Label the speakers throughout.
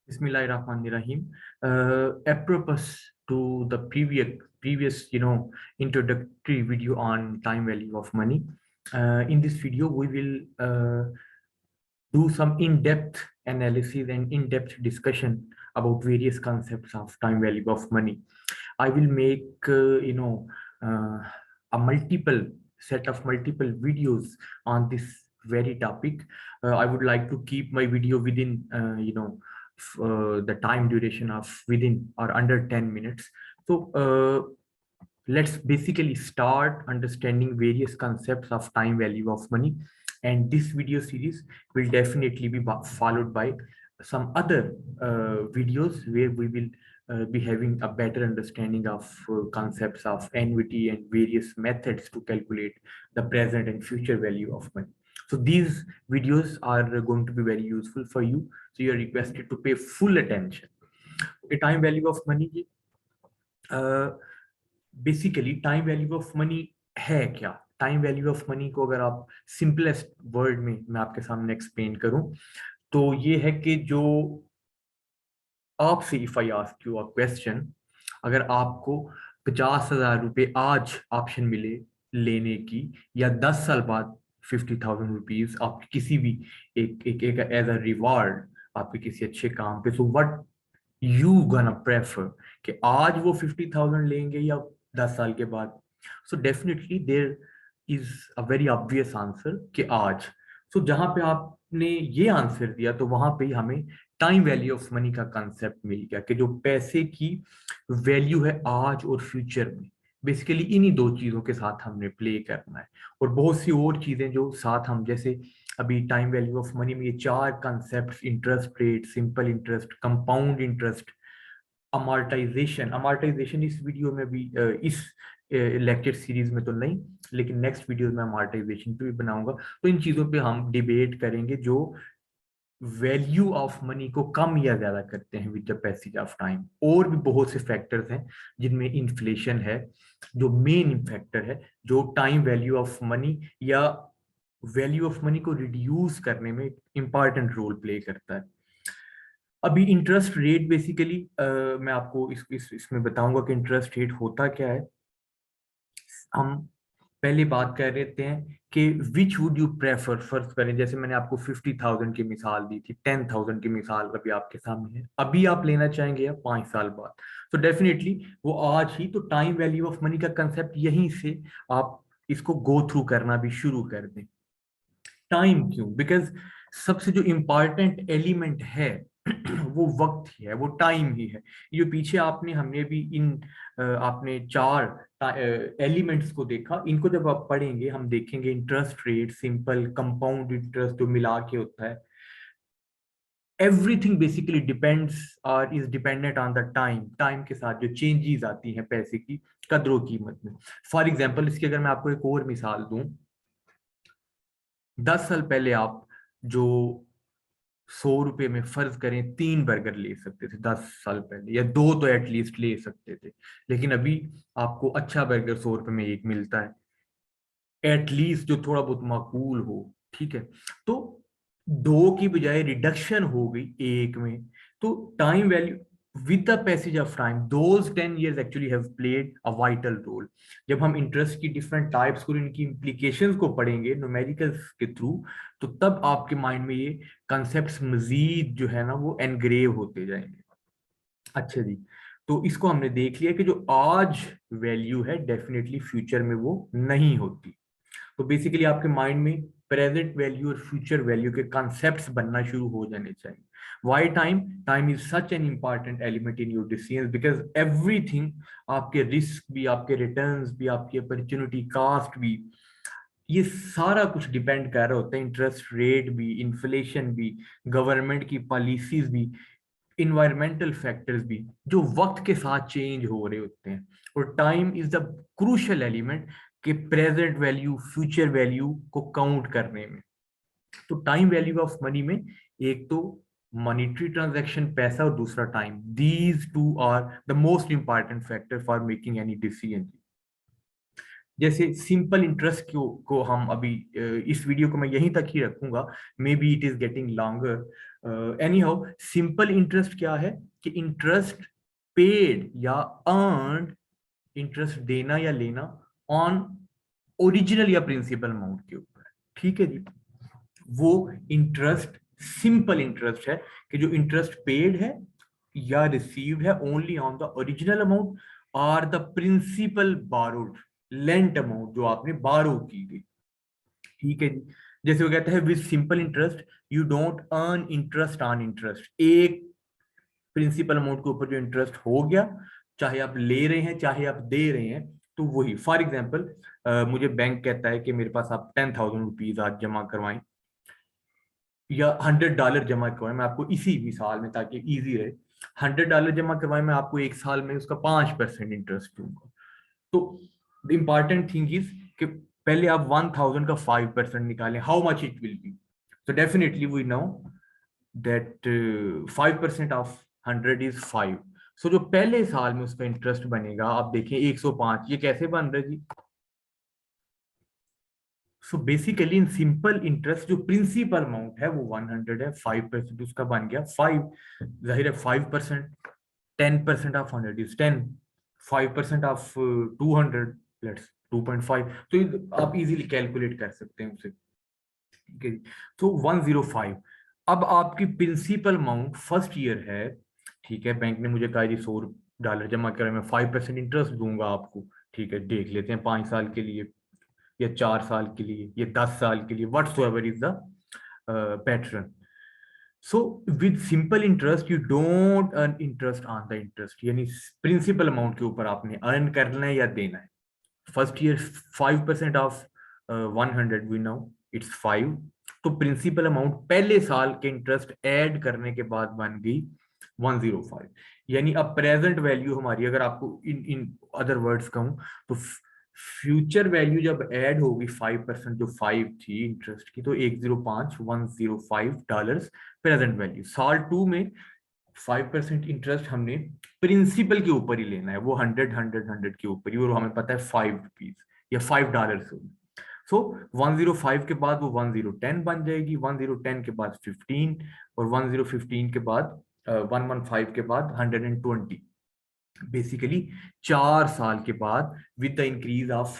Speaker 1: Bismillahirrahmanirrahim. Apropos to the previous introductory video on time value of money. In this video, we will do some in-depth analysis and in-depth discussion about various concepts of time value of money. I will make a multiple videos on this very topic. I would like to keep my video within the time duration of within or under 10 minutes. So let's basically start understanding various concepts of time value of money, and this video series will definitely be followed by some other videos where we will be having a better understanding of concepts of annuity and various methods to calculate the present and future value of money. So these videos are going to be very useful for you, so you are requested to pay full attention. Okay, time value of money, basically time value of money है क्या? Time value of money को अगर आप simplest word में मैं आपके सामने explain करूं तो ये है कि जो आपसे, if I ask you a question, अगर आपको 50,000 रुपये आज ऑप्शन मिले लेने की, या 10 साल बाद 50,000 रुपीज आप किसी भी एक एज अ रिवार्ड आपके किसी अच्छे काम पे, so what you gonna prefer कि आज वो 50,000 लेंगे या 10 साल के बाद? So definitely there is a very obvious answer कि आज. सो जहां पे आपने ये आंसर दिया तो वहां पे ही हमें टाइम वैल्यू ऑफ मनी का कंसेप्ट मिल गया कि जो पैसे की वैल्यू है आज और फ्यूचर में, बेसिकली इन्हीं दो चीजों के साथ हमने प्ले करना है. और बहुत सी और चीजें जो साथ हम, जैसे अभी टाइम वैल्यू ऑफ मनी में ये चार concept, interest rate, simple interest, compound interest, amortization इस वीडियो में भी इस लेक्चर सीरीज में तो नहीं, लेकिन नेक्स्ट वीडियो में अमार्टाइजेशन पे भी बनाऊंगा. तो इन चीजों पे हम डिबेट करेंगे जो वैल्यू ऑफ मनी को कम या ज्यादा करते हैं with the passage of time. और भी बहुत से फैक्टर्स हैं जिनमें इन्फ्लेशन है जो मेन फैक्टर है, जो टाइम वैल्यू ऑफ मनी या वैल्यू ऑफ मनी को रिड्यूस करने में इंपॉर्टेंट रोल प्ले करता है. अभी इंटरेस्ट रेट बेसिकली मैं आपको इसमें बताऊंगा कि इंटरेस्ट रेट होता क्या है. हम पहले बात कर रहे थे कि which would you prefer. First करें, जैसे मैंने आपको 50,000 की मिसाल दी थी, 10,000 की मिसाल अभी आपके सामने है. अभी आप लेना चाहेंगे या 5 साल बाद? तो डेफिनेटली वो आज ही. तो टाइम वैल्यू ऑफ मनी का कंसेप्ट यहीं से आप इसको गो थ्रू करना भी शुरू कर दें. टाइम क्यों? बिकॉज सबसे जो इम्पॉर्टेंट एलिमेंट है वो वक्त ही है, वो टाइम ही है. ये पीछे हमने भी इन आपने चार एलिमेंट्स को देखा. इनको जब आप पढ़ेंगे हम देखेंगे interest rate, simple, compound interest जो मिला के होता है. एवरीथिंग बेसिकली डिपेंड्स और is dependent on the time. Time के साथ जो चेंजेस आती हैं पैसे की कदरों कीमत में. फॉर एग्जाम्पल, इसकी अगर मैं आपको एक और मिसाल दूं, 10 साल पहले आप जो 100 रुपए में फर्ज करें 3 बर्गर ले सकते थे 10 साल पहले, या 2 तो एटलीस्ट ले सकते थे. लेकिन अभी आपको अच्छा बर्गर 100 रुपए में एक मिलता है, एटलीस्ट जो थोड़ा बहुत माकूल हो. ठीक है, तो 2 की बजाय रिडक्शन हो गई 1 में. तो time value with the passage of time, those 10 years actually have played a vital role. जब हम इंटरेस्ट की डिफरेंट टाइप्स को, इनकी implications को पढ़ेंगे न्यूमेरिकल्स के थ्रू, तो तब आपके माइंड में ये कंसेप्ट मजीद जो है ना वो एनग्रेव होते जाएंगे. अच्छा जी, तो इसको हमने देख लिया कि जो आज वैल्यू है डेफिनेटली फ्यूचर में वो नहीं होती. तो बेसिकली आपके माइंड में प्रेजेंट वैल्यू और फ्यूचर वैल्यू के कॉन्सेप्ट्स बनना शुरू हो जाने चाहिए. Why time? Time is such an important element in your decisions, because everything, आपके रिस्क भी, आपके रिटर्न्स भी, आपकी अपॉर्चुनिटी कॉस्ट भी, ये सारा कुछ डिपेंड कर रहा होता है. इंटरेस्ट रेट भी, इन्फ्लेशन भी, गवर्नमेंट की पॉलिसीज भी, इन्वायरमेंटल फैक्टर्स भी, जो वक्त के साथ चेंज हो रहे होते हैं. और time is the crucial element कि प्रेजेंट वैल्यू, फ्यूचर वैल्यू को काउंट करने में. तो टाइम वैल्यू ऑफ मनी में एक तो मॉनेटरी ट्रांजैक्शन, पैसा, और दूसरा time. These two are the most important factor for making any decision. जैसे सिंपल इंटरेस्ट को हम अभी इस वीडियो को मैं यहीं तक ही रखूंगा, may be it is getting longer. Any how, simple interest क्या है कि इंटरेस्ट पेड या अर्न, इंटरेस्ट देना या लेना ऑन ओरिजिनल या प्रिंसिपल अमाउंट के ऊपर। ठीक है जी, वो इंटरेस्ट सिंपल इंटरेस्ट है कि जो इंटरेस्ट पेड है या रिसीव्ड है only on the original amount और the principal borrowed, lent amount जो आपने बारो की गई। ठीक है जी, जैसे वो कहता है with simple interest you don't earn interest on interest, एक प्रिंसिपल अमाउंट के ऊपर जो इंटरेस्ट हो गया, चाहे आप ले रहे हैं चाहे आप दे रहे हैं, तो वही। फॉर एग्जाम्पल मुझे बैंक कहता है कि मेरे पास आप 10,000 रुपीज आज जमा करवाएं या $100 जमा करवाएं, मैं आपको इसी मिसाल में ताकि इजी रहे, $100 जमा करवाएं, मैं आपको एक साल में उसका 5% इंटरेस्ट दूंगा। तो द इम्पॉर्टेंट थिंग इज कि पहले आप 1,000 का 5% निकालें, how much it will be. तो definitely we know that 5% of 100 is 5। So जो पहले साल में उसका इंटरेस्ट बनेगा, आप देखें 105, ये कैसे बन रहा है जी? So basically in simple interest जो प्रिंसिपल अमाउंट है वो 100 है, 5% उसका बन गया 5। जाहिर है 5%, 10% ऑफ 100 इज 10, 5% ऑफ 200 लेट्स 2.5। तो आप इजीली कैलकुलेट कर सकते हैं उसे। ठीक है जी, तो 105। अब आपकी प्रिंसिपल अमाउंट फर्स्ट ईयर है, ठीक है, बैंक ने मुझे कहा जी $100 जमा करें, मैं 5% इंटरेस्ट दूंगा आपको। ठीक है, देख लेते हैं 5 साल के लिए या 4 साल के लिए या 10 साल के लिए, whatsoever is the pattern. So with simple interest you don't earn interest on the interest, यानी प्रिंसिपल अमाउंट के ऊपर आपने अर्न करना है या देना है। First year 5% of 100 we know it's 5। तो प्रिंसिपल अमाउंट पहले साल के इंटरेस्ट ऐड करने के बाद बन गई 105। यानी अब प्रेजेंट वैल्यू हमारी, अगर आपको इन इन अदर वर्ड्स कहूं, तो फ्यूचर वैल्यू जब ऐड होगी 5% जो 5 थी इंटरेस्ट की, तो 105 प्रेजेंट वैल्यू। साल 2 में 5% इंटरेस्ट हमने प्रिंसिपल के ऊपर ही लेना है, वो 100 के ऊपर ही, और हमें पता है ₹5 या $5 होगी। सो 105 के बाद वो 1010 बन जाएगी, 1010 के बाद 15, और 1015 के बाद 115 के बाद 120। बेसिकली 4 साल के बाद with the increase of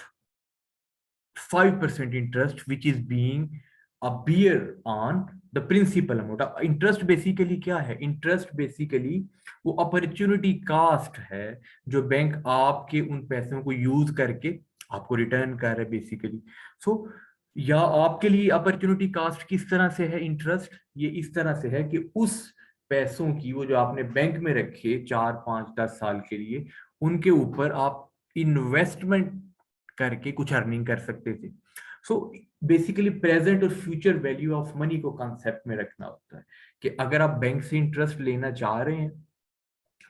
Speaker 1: 5% interest which is being अबियर on the principal amount. Interest basically क्या है? इंटरेस्ट बेसिकली वो अपॉर्चुनिटी कास्ट है जो बैंक आपके उन पैसों को यूज करके आपको रिटर्न कर रहा है बेसिकली। सो या आपके लिए अपॉर्चुनिटी कास्ट किस तरह से है इंटरेस्ट? ये इस तरह से है कि उस पैसों की, वो जो आपने बैंक में रखे 4 5 10 साल के लिए, उनके ऊपर आप इन्वेस्टमेंट करके कुछ अर्निंग कर सकते थे। सो बेसिकली प्रेजेंट और फ्यूचर वैल्यू ऑफ मनी को कॉन्सेप्ट में रखना होता है कि अगर आप बैंक से इंटरेस्ट लेना चाह रहे हैं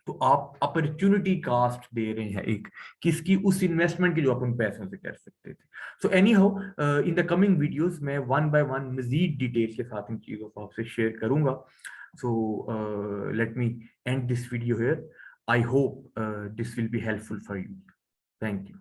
Speaker 1: तो आप अपॉर्चुनिटी कास्ट दे रहे हैं एक, किसकी? उस इन्वेस्टमेंट की जो आप उन पैसों से कर सकते थे। So any how, in the coming videos मैं 1 बाय 1 मजीद डिटेल के साथ इन चीजों को आपसे शेयर करूंगा। So let me and this video here. I hope this will be helpful for you. Thank you.